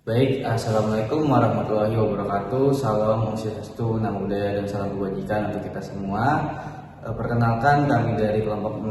Baik, Assalamualaikum warahmatullahi wabarakatuh. Salam Om Swastiastu, Namo Buddhaya, dan salam kebajikan untuk kita semua. Perkenalkan, kami dari kelompok 6.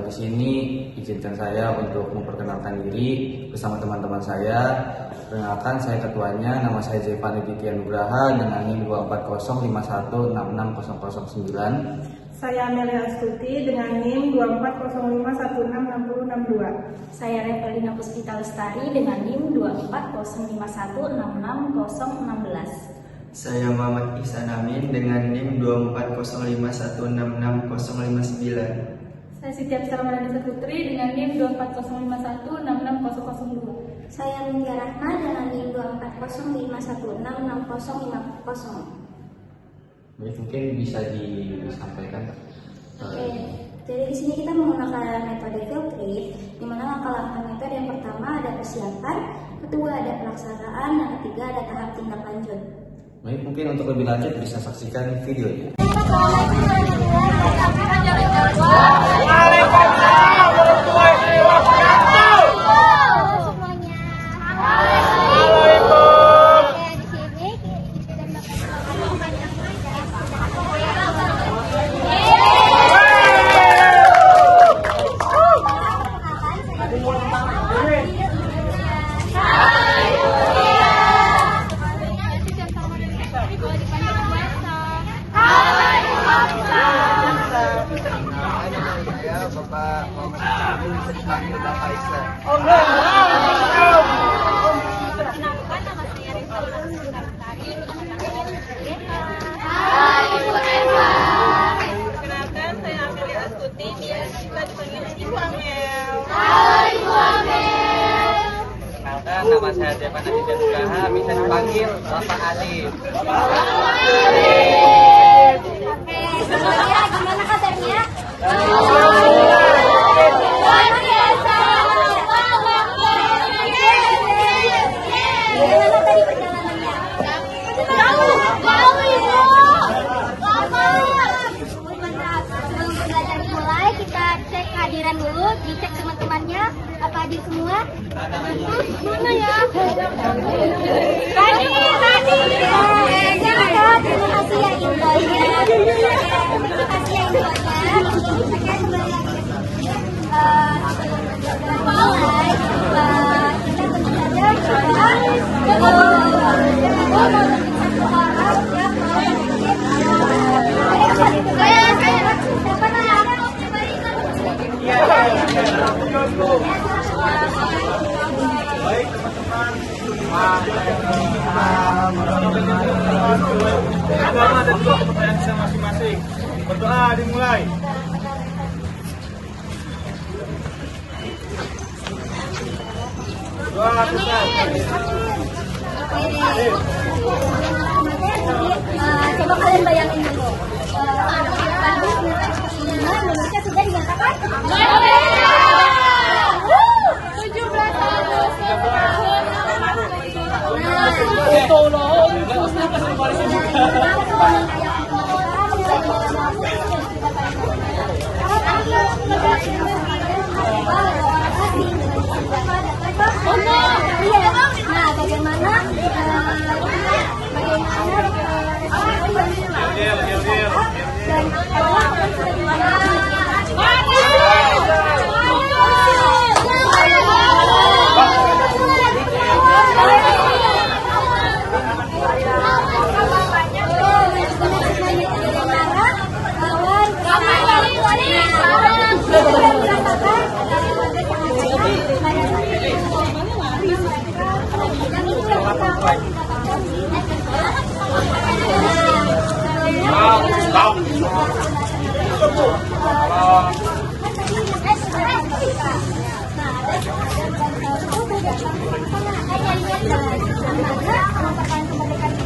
Di sini izinkan saya untuk memperkenalkan diri bersama teman-teman saya. Perkenalkan, saya ketuanya, nama saya Zefani Titian Nugraha dengan NIM 24051519009. Saya Amelia Astuti dengan NIM 24051666062. Saya Revelina Puspita Lestari dengan NIM 24051666016. Saya Muhammad Ihsan Amin dengan NIM 24051666059. Saya Siti Absar Maranisa Putri dengan NIM 24051666002. Saya Nindya Rahma dengan NIM 24051666050. Baik, mungkin bisa disampaikan. Oke, jadi di sini kita menggunakan metode field trip, di mana langkah-langkahnya itu ada yang pertama ada persiapan, kedua ada pelaksanaan, dan ketiga ada tahap tindak lanjut. Baik, mungkin untuk lebih lanjut bisa saksikan videonya. Bapak Muhammad Ismail, bisa dipanggil Bapak Isa. Perkenalkan, saya Amelia Astuti, biasa juga dipanggil Ibu Amel. Perkenalkan, nama saya Zefani Titian Nugraha, bisa dipanggil Bapak Adit. Semuanya gimana kabarnya? Gimana tadi perjalanannya? Mantap. Sebelum belajar dimulai, kita cek kehadiran dulu, dicek teman-temannya. Apa hadir semua? Mana ya? Tadi. Terima kasih ya infonya. Terima kasih ya infonya. Oke, kembali lagi. Mulai, kita tentu Baik teman-teman, agama dan juga kepercayaan kita masing-masing. Berdoa dimulai. Doa besar. Coba kalian bayangin dulu. Indonesia sudah dinyatakan? 17 Agustus. Nah, bagaimana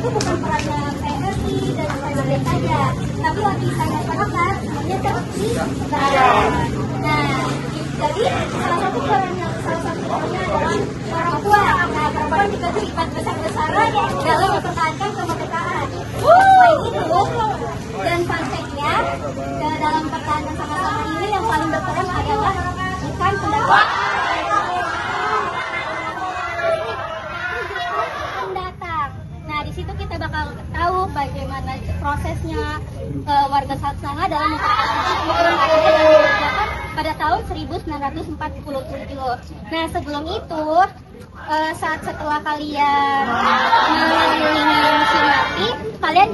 bukan perannya PRI dan PRI saja, tapi lapisan masyarakat semuanya terjadi sekarang. Nah, jadi salah satu perannya adalah orang tua. Nah, perempuan juga terlibat besar-besaran dalam mempertahankan kemerdekaan. Selain itu, dan fun fact-nya, dalam pertahanan sama-sama ini yang paling berperan adalah bukan pendapat. bakal tahu bagaimana prosesnya warga Satsanga dalam mempertahankan pada tahun 1947. Nah, sebelum itu setelah kalian melalui museum mati, kalian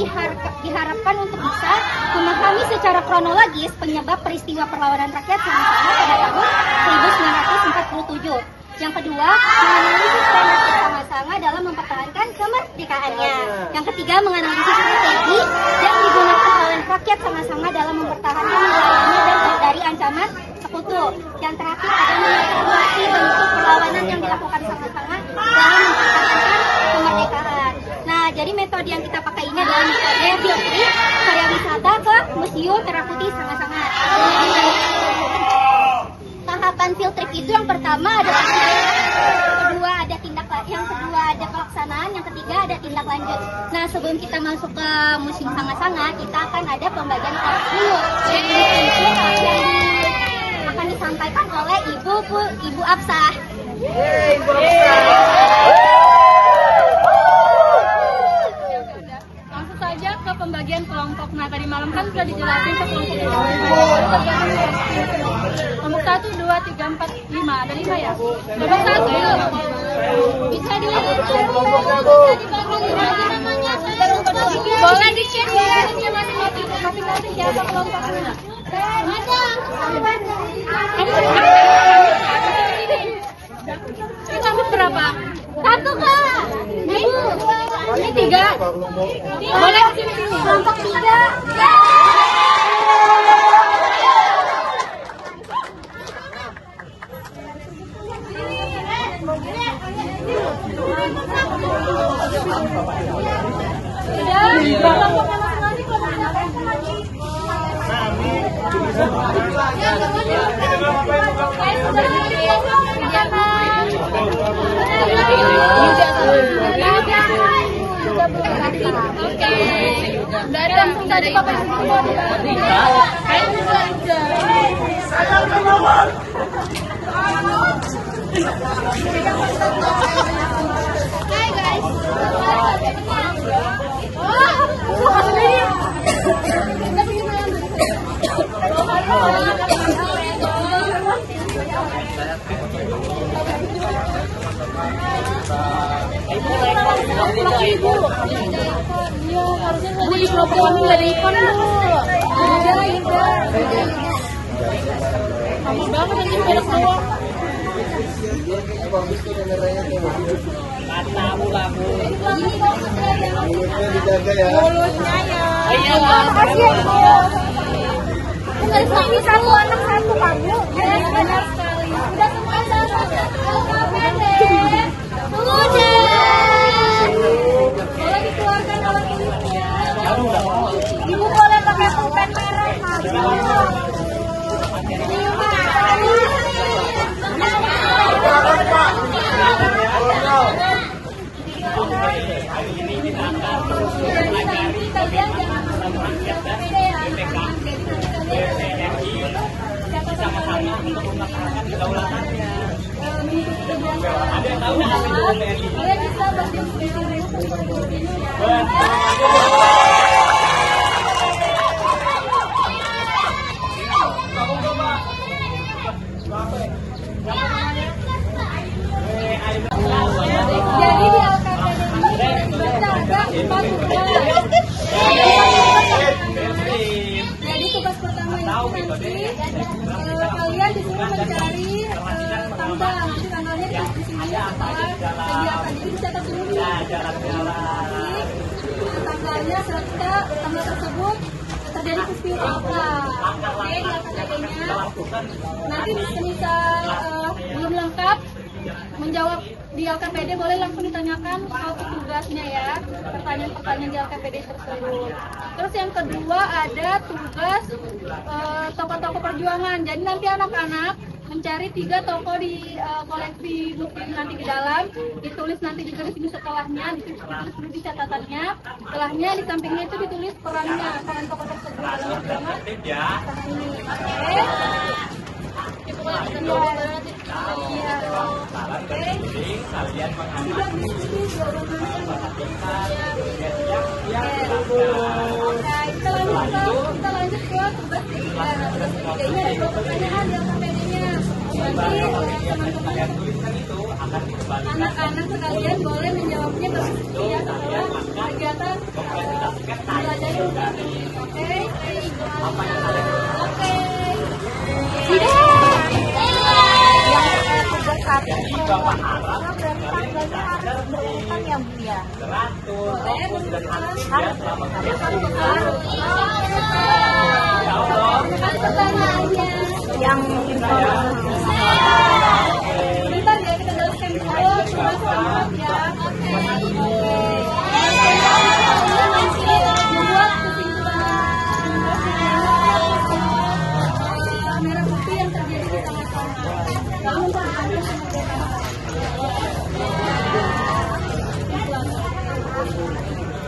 diharapkan untuk bisa memahami secara kronologis penyebab peristiwa perlawanan rakyat Satsanga pada tahun 1947. Yang kedua, menganalisis peran rakyat Satsanga dalam mempertahankan kemerdekaannya. Yang ketiga, menganalisis strategi yang digunakan oleh rakyat Satsanga dalam mempertahankan wilayahnya dan dari ancaman sekutu. Yang terakhir adalah mengevaluasi bentuk perlawanan yang dilakukan Satsanga dalam mempertahankan kemerdekaan. Nah, jadi metode yang kita pakai ini adalah metode field trip, karya wisata ke Museum Merah Putih Satsanga. Tahapan field trip itu yang pertama ada yang kedua ada pelaksanaan, yang ketiga ada tindak lanjut. Nah, sebelum kita masuk ke Museum Satsanga, kita akan ada pembagian kelas dulu. Yang akan disampaikan oleh Ibu Absah. Langsung saja ke pembagian kelompok. Nah, tadi malam kan sudah dijelasin ke kelompok itu. Kelompok 1, 2, 3, 4, 5. Ada 5 ya? Kelompok 1 bisa dibagi namanya. Boleh di-share ya masing-masing siapa kelompoknya. Ini kelompok berapa? 1 Kak. Ini 3. Boleh di sini. Kelompok 3. Dari langsung tadi Bapak Bu, di programin nggak ada ikon Bu. Kamu banget nanti belok semua. Mata labu. Mulutnya dijaga ya. Mulutnya ya. Iya. Makasih ya Bu. Ini satu anak satu kamu. Ya, benar sekali. Udah semua satu. Boleh dikeluarkan kalau kulitnya. Ibu boleh pakai pulpen merah. Sama-sama untuk melaksanakan kedaulatannya. Ada yang tahu nggak sih BRI? Boleh bisa berdiskusi seperti ini ya. Jadi di LKPD ini ada 4 tugas. Jadi tugas pertama itu nanti kalian disuruh mencari tanggal. Nanti tanggalnya di sini setelah kegiatan. Jadi dicatat dulu tanggalnya serta tanggal tersebut terjadi peristiwa apa. Oke, di LKPD-nya. Nanti semisal belum lengkap menjawab di LKPD boleh langsung ditanyakan soal tugasnya ya, pertanyaan-pertanyaan di LKPD tersebut. Terus yang kedua ada tugas tokoh-tokoh perjuangan. Jadi nanti anak-anak mencari 3 tokoh di koleksi buku nanti di dalam, ditulis nanti juga di sini setelahnya, ditulis di catatannya, setelahnya di sampingnya itu ditulis peran tokoh tersebut dalam perjuangan. Oke. Saran berkeliling, kalian menghadapi perhatikan, siap-siap, Nah, kita lanjut ke tugas ketiga. Nah, tugas ketiganya ada 2 pertanyaan yang KPD-nya. Nanti teman-teman tuliskan itu akan dikembalikan. anak-anak sekalian boleh menjawabnya bersedia ya setelah kegiatan belajar ini. Oke? Oke. Jadi Bapak harap berurutan ya Bu ya. teratur, fokus dan aktif ya selama kegiatan. Ya Allah. Pertanyaannya Yang bentar ya, kita jelaskan dulu cuma ya. Oke. Membuat kesimpulan merah putih yang terjadi di tengah-tengah.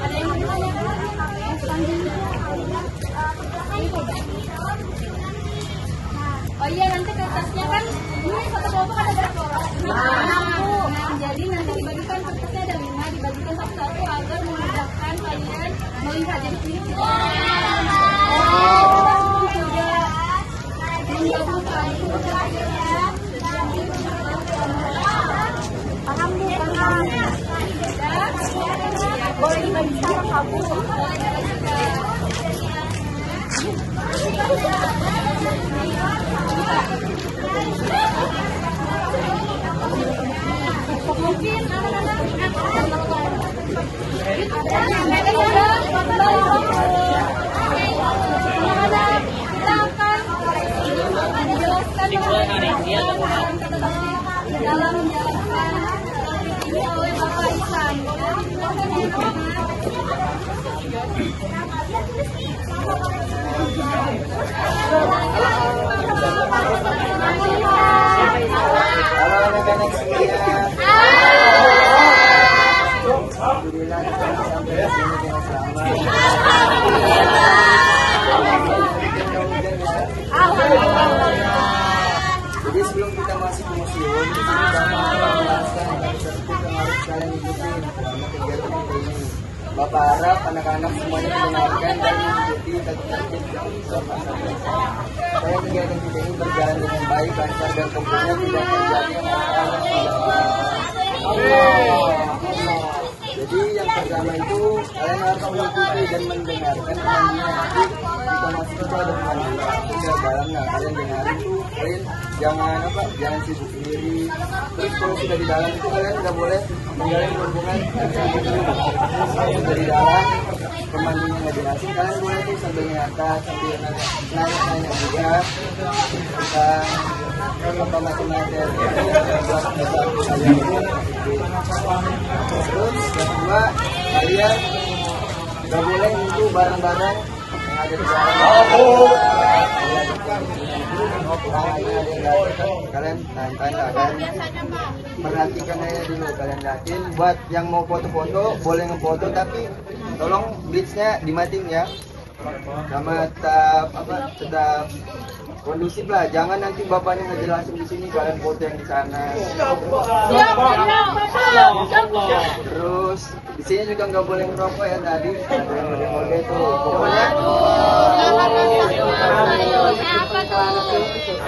Ada yang mau ditanyakan? Oh iya, nanti kertasnya kan ini satu kelompok ada berapa orang? Nah, jadi nanti dibagikan kertasnya ada 5, dibagikan satu-satu agar memudahkan kalian melihat. Jadi ini juga menggabungkan. paham Bu, paham. Boleh dibagi sama kamu. Boleh dibagikan. Mungkin anak-anak kita akan menjelaskan dalam menjalankan ini oleh Bapak Isan. Halo anak-anak sekalian. Alhamdulillah kita sampai di sini dengan selamat. Jadi sebelum kita masuk ke museum, di sini Bapak menjelaskan konsep yang harus kalian ikutin selama kegiatan kita ini. Bapak harap anak-anak semuanya mendengarkan dan mengikuti tertib yang Bapak sampaikan. Supaya kegiatan kita ini berjalan dengan baik, lancar dan tentunya tidak terjadi hal-hal yang tidak diinginkan. Jadi yang pertama itu kalian harus mengikuti dan mendengarkan pemandunya. Nanti kita masuk itu ada pemandunya. Tidak dalam, nah kalian dengarin tuh, kalian jangan sibuk sendiri. Terus kalau sudah di dalam itu kalian tidak boleh menjalin hubungan sudah di dalam, pemandunya nggak jelasin, kalian boleh tuh sambil nyata, sambil nanya juga tentang apa macam-macam buat kalian itu. Terus yang kedua, kalian nggak boleh ngumpul barang-barang yang ada di dalam. Kalian tanda kan, perhatikan aja dulu, kalian lihatin. Buat yang mau foto-foto boleh ngefoto, tapi tolong blitsnya dimatiin ya, sama tetap kondusif lah. Jangan nanti bapaknya ngejelasin di sini, kalian foto yang di sana. Terus di sini juga nggak boleh ngerokok ya tadi. Oke tuh, pokoknya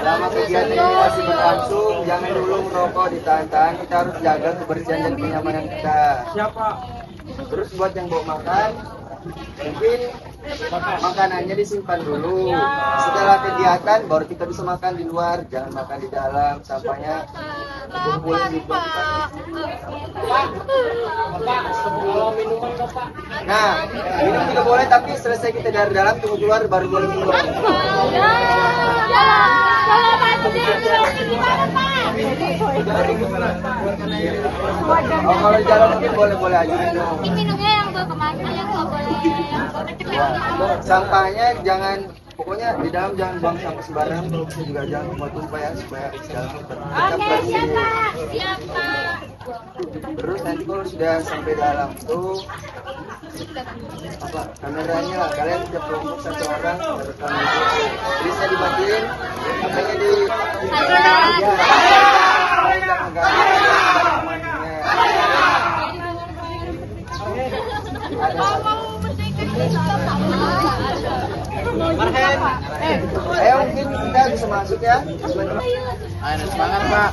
selama kegiatan ini masih berlangsung, jangan dulu merokok, ditahan-tahan. Kita harus jaga kebersihan dan kenyamanan kita. Terus buat yang bawa makan, mungkin makanannya disimpan dulu. Setelah kegiatan baru kita bisa makan di luar, jangan makan di dalam. Sampahnya kumpulin di tempat. Nah, minum juga boleh, tapi selesai kita dari dalam tunggu keluar baru boleh minum. Oh, kalau di dalam mungkin boleh aja minum. Minumnya yang berkemasan, yang nggak boleh. Sampahnya jangan, pokoknya di dalam jangan buang sampah sembarangan. Terus juga jangan buat tumpah ya, supaya di dalam tetap bersih. Siapa? Terus nanti kalau sudah sampai dalam tuh Apa kameranya lah, kalian setiap kelompok satu orang rekaman bisa dibagiin makanya di ayo mungkin kita bisa masuk ya. Ayo semangat Pak.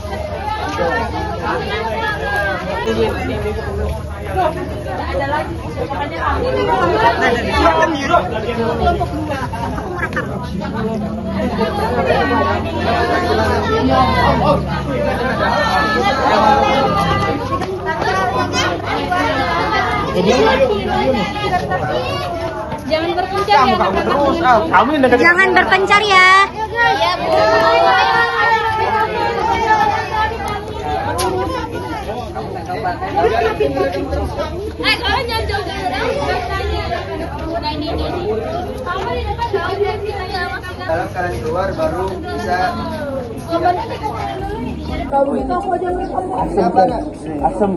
Jangan berpencar ya. Jangan berpencar ya. Ya, Bu. Kalian jangan jauh dari nah, ini. Kamu di depan jauh dari kita ya. Kalau kalian keluar baru bisa asam.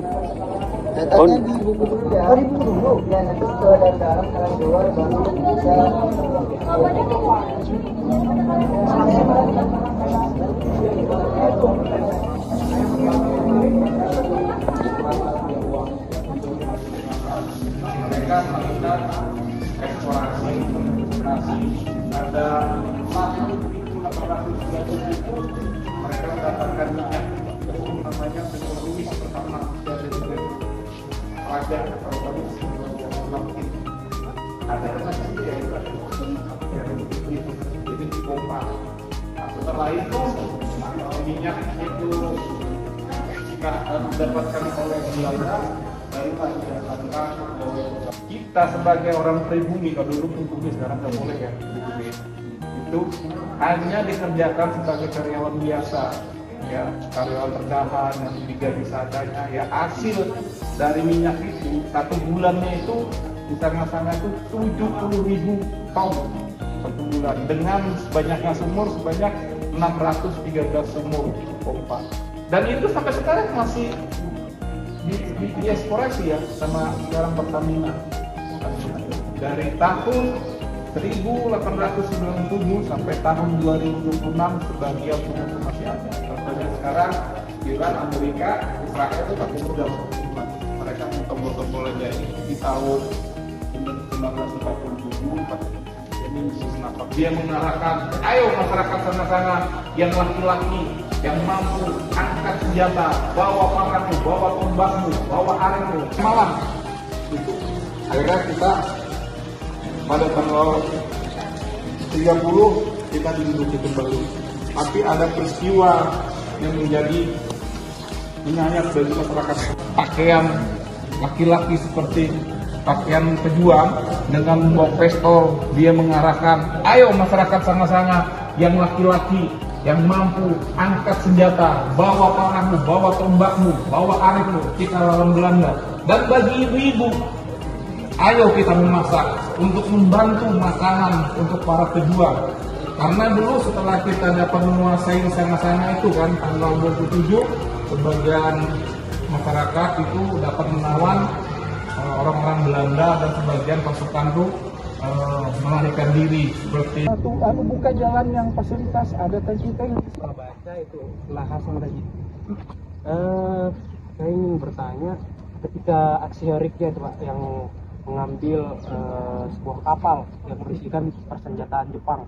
Datanya di buku dulu ya. Di buku dulu. Ya nanti setelah dari dalam kalian keluar baru bisa. Mereka melakukan eksplorasi, ada 1837 mereka mendapatkan minyak namanya Benua Luis pertama dari raja atau Luis ada itu dipompa. Nah, setelah itu minyak itu jika didapatkan oleh Belanda barulah didapatkan kita sebagai orang pribumi. Kalau dulu pribumi, sekarang nggak boleh ya pribumi. Itu hanya dikerjakan sebagai karyawan biasa ya, karyawan redahan yang digaji seadanya ya. Hasil dari minyak itu satu bulannya itu di sana-sana itu 70.000 ton satu bulan dengan banyaknya sumur sebanyak 613 sumur pompa, dan itu sampai sekarang masih dieksplorasi ya sama sekarang Pertamina. Dari tahun 1897 sampai tahun 2026 sebagian sumur masih ada. Contohnya sekarang Iran, Amerika, Israel itu pakai modal. Mereka tombol-tombol aja ini di tahun 1947. Dia mengarahkan, ayo masyarakat sana-sana yang laki-laki yang mampu angkat senjata, bawa parangmu, bawa tombakmu, bawa arengmu. Malam itu akhirnya kita pada tanggal 30 kita diduduki kembali. Tapi ada peristiwa yang menjadi menyayat bagi masyarakat. Pakaian laki-laki seperti pakaian pejuang dengan membawa pistol, dia mengarahkan, ayo masyarakat sama-sama yang laki-laki yang mampu angkat senjata, bawa parangmu, bawa tombakmu, bawa arengmu, kita lawan Belanda. Dan bagi ibu-ibu, ayo kita memasak untuk membantu makanan untuk para pejuang. Karena dulu setelah kita dapat menguasai sana-sana itu kan tanggal 27, sebagian masyarakat itu dapat menawan orang-orang Belanda dan sebagian pasukan itu melarikan diri seperti itu. Buka jalan yang fasilitas ada tank baca itu Lhasa tadi. Saya ingin bertanya, ketika aksi heroiknya itu Pak yang mengambil sebuah kapal yang berisikan persenjataan Jepang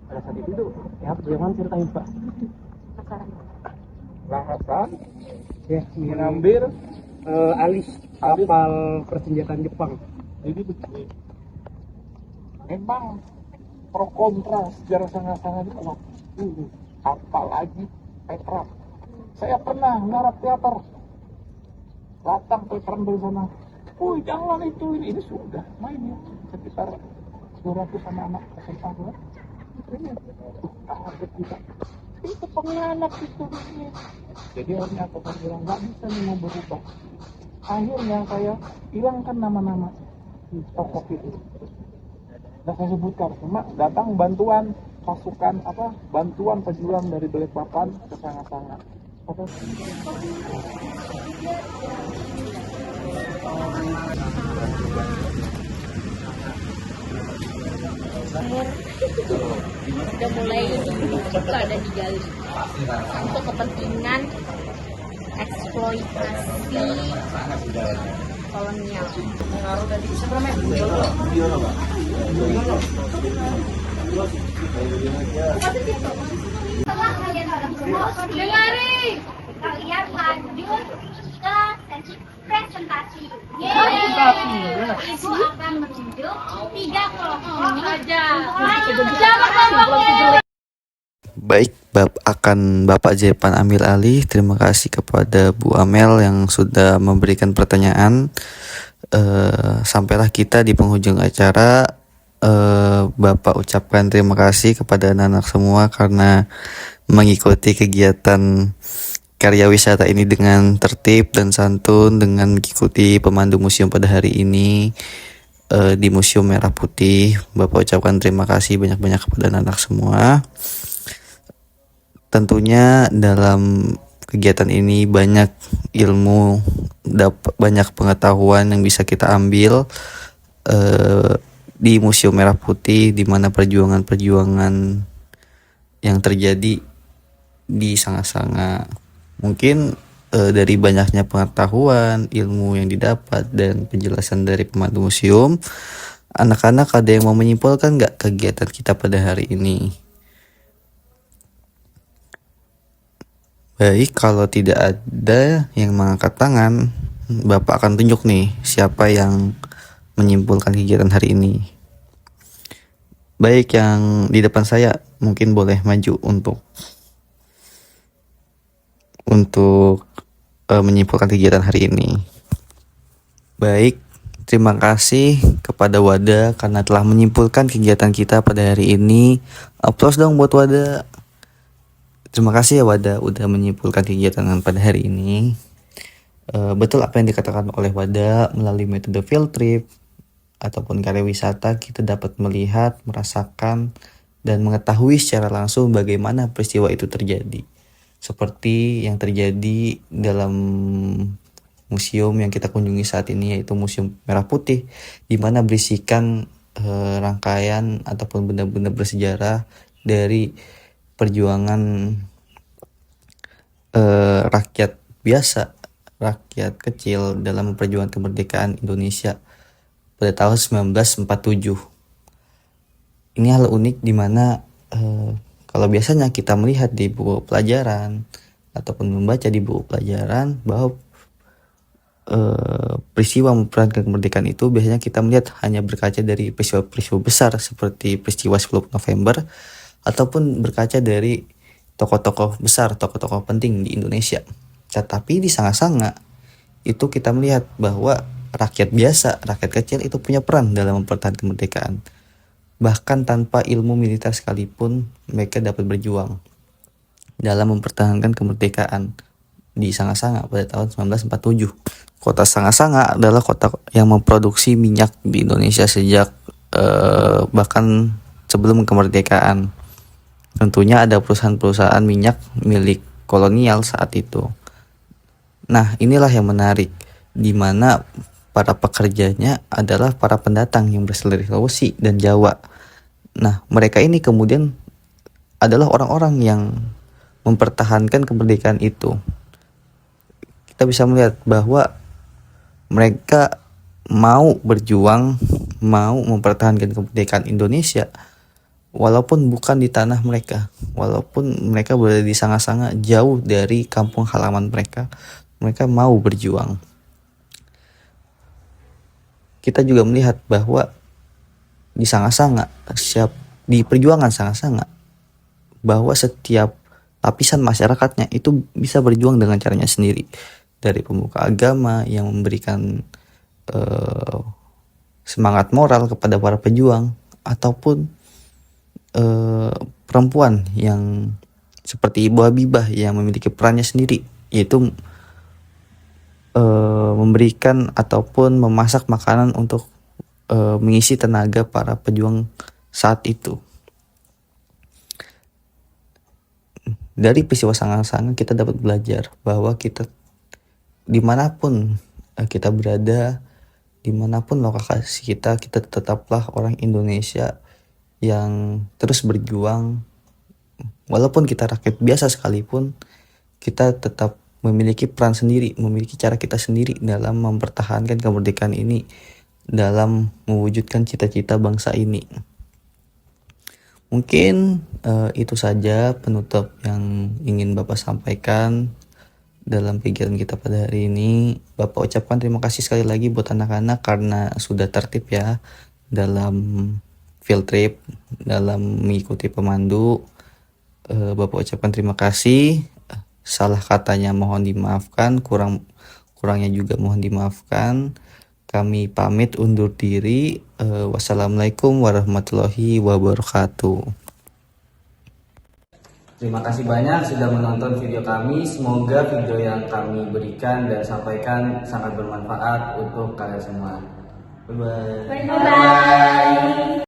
pada saat itu ya bagaimana ceritanya Pak? Lhasa ya mengambil alis kapal persenjataan Jepang. Jadi begini, memang pro kontra sejarah sangat-sangat itu. Apalagi Petra. Saya pernah ngarap teater, datang veteran dari sana. Jangan itu ini sudah main ya sekitar 200 sama anak SMA lah. Ini kaget kita. Itu pengkhianat itu. Jadi orangnya apa bilang nggak bisa nih mau berubah. Akhirnya saya hilangkan nama-nama tokoh itu. Dan saya sebutkan, cuma datang bantuan pasukan bantuan pejuang dari Balikpapan ke sana-sana. Oke. Timur udah mulai dibuka dan digali untuk kepentingan eksploitasi kolonial. Setelah kalian pada promosi, kalian lanjut ke sesi presentasi. Ibu akan menunjuk 3 kelompok saja. Baik, akan Bapak Jepan ambil alih. Terima kasih kepada Bu Amel yang sudah memberikan pertanyaan. Sampailah kita di penghujung acara. Bapak ucapkan terima kasih kepada anak-anak semua karena mengikuti kegiatan karya wisata ini dengan tertib dan santun, dengan mengikuti pemandu museum pada hari ini di Museum Merah Putih. Bapak ucapkan terima kasih banyak-banyak kepada anak-anak semua. Tentunya dalam kegiatan ini banyak ilmu, banyak pengetahuan yang bisa kita ambil di Museum Merah Putih, di mana perjuangan-perjuangan yang terjadi di Sanga-Sanga. Mungkin dari banyaknya pengetahuan, ilmu yang didapat, dan penjelasan dari pemandu museum, anak-anak ada yang mau menyimpulkan nggak kegiatan kita pada hari ini? Baik, kalau tidak ada yang mengangkat tangan, Bapak akan tunjuk nih siapa yang menyimpulkan kegiatan hari ini. Baik, yang di depan saya mungkin boleh maju untuk menyimpulkan kegiatan hari ini. Baik, terima kasih kepada Wada karena telah menyimpulkan kegiatan kita pada hari ini. Aplaus dong buat Wada. Terima kasih ya Wada udah menyimpulkan kegiatan pada hari ini. Betul apa yang dikatakan oleh Wada, melalui metode field trip ataupun karya wisata kita dapat melihat, merasakan, dan mengetahui secara langsung bagaimana peristiwa itu terjadi. Seperti yang terjadi dalam museum yang kita kunjungi saat ini, yaitu Museum Merah Putih, di mana berisikan rangkaian ataupun benda-benda bersejarah dari perjuangan rakyat biasa, rakyat kecil dalam memperjuangkan kemerdekaan Indonesia pada tahun 1947. Ini hal unik di mana kalau biasanya kita melihat di buku pelajaran ataupun membaca di buku pelajaran bahwa peristiwa memperjuangkan kemerdekaan itu biasanya kita melihat hanya berkaca dari peristiwa-peristiwa besar seperti peristiwa 10 November ataupun berkaca dari tokoh-tokoh besar, tokoh-tokoh penting di Indonesia. Tetapi di Sanga-Sanga itu kita melihat bahwa rakyat biasa, rakyat kecil itu punya peran dalam mempertahankan kemerdekaan. Bahkan tanpa ilmu militer sekalipun mereka dapat berjuang dalam mempertahankan kemerdekaan di Sanga-Sanga pada tahun 1947. Kota Sanga-Sanga adalah kota yang memproduksi minyak di Indonesia sejak bahkan sebelum kemerdekaan. Tentunya ada perusahaan-perusahaan minyak milik kolonial saat itu. Nah, inilah yang menarik, di mana para pekerjanya adalah para pendatang yang berasal dari Sulawesi dan Jawa. Nah, mereka ini kemudian adalah orang-orang yang mempertahankan kemerdekaan itu. Kita bisa melihat bahwa mereka mau berjuang, mau mempertahankan kemerdekaan Indonesia, walaupun bukan di tanah mereka, walaupun mereka berada di Sanga-Sanga jauh dari kampung halaman mereka mau berjuang. Kita juga melihat bahwa di Sanga-Sanga, di perjuangan Sanga-Sanga, bahwa setiap lapisan masyarakatnya itu bisa berjuang dengan caranya sendiri. Dari pemuka agama yang memberikan semangat moral kepada para pejuang, ataupun perempuan yang seperti Ibu Habibah yang memiliki perannya sendiri, yaitu memberikan ataupun memasak makanan untuk mengisi tenaga para pejuang saat itu. Dari peristiwa Sanga-Sanga kita dapat belajar bahwa kita dimanapun kita berada, dimanapun lokasi kita tetaplah orang Indonesia yang terus berjuang. Walaupun kita rakyat biasa sekalipun, kita tetap memiliki peran sendiri, memiliki cara kita sendiri dalam mempertahankan kemerdekaan ini, dalam mewujudkan cita-cita bangsa ini. Mungkin itu saja penutup yang ingin Bapak sampaikan dalam pikiran kita pada hari ini. Bapak ucapkan terima kasih sekali lagi buat anak-anak karena sudah tertib ya dalam field trip, dalam mengikuti pemandu. Bapak ucapkan terima kasih. Salah katanya mohon dimaafkan, kurangnya juga mohon dimaafkan. Kami pamit undur diri. Wassalamualaikum warahmatullahi wabarakatuh. Terima kasih banyak sudah menonton video kami. Semoga video yang kami berikan dan sampaikan sangat bermanfaat untuk kalian semua. Bye-bye. Bye-bye.